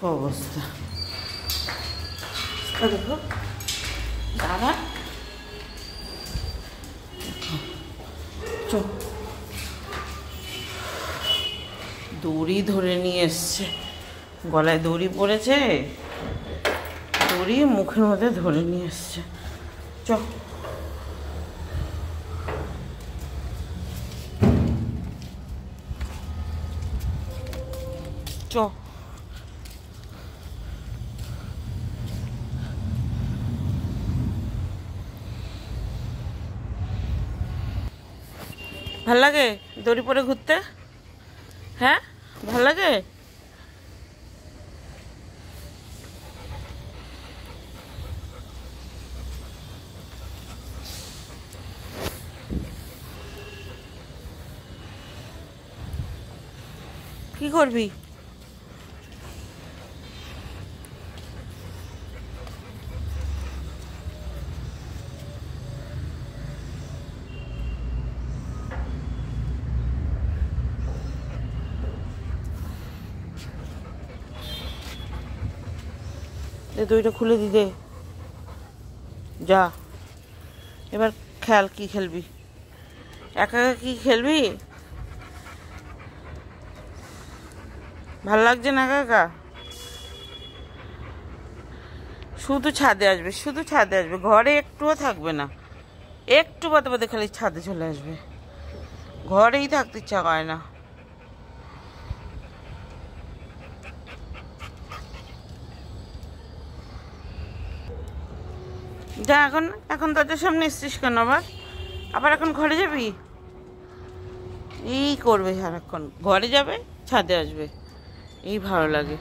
অবস্থা দেখো দাদা, দড়ি ধরে নিয়ে এসছে, গলায় দড়ি পড়েছে, দড়ি মুখের মধ্যে ধরে নিয়ে এসছে। চ চ ভাল লাগে দড়ি পরে ঘুরতে? হ্যাঁ ভাল লাগে? কি করবি? দড়িটা খুলে দি দে, যা এবার খেল। কি খেলবি? একা একা কি খেলবি? ভাল লাগছে না একা একা? শুধু ছাদে আসবে, শুধু ছাদে আসবে, ঘরে একটুও থাকবে না। একটু বাদে বাদে খালি ছাদে চলে আসবে, ঘরেই থাকতে ইচ্ছা করে না। যা এখন, এখন দরজার সামনে এসছিস কেন আবার? আবার এখন ঘরে যাবি? এই করবে সারাক্ষণ, ঘরে যাবে ছাদে আসবে, এই ভালো লাগে।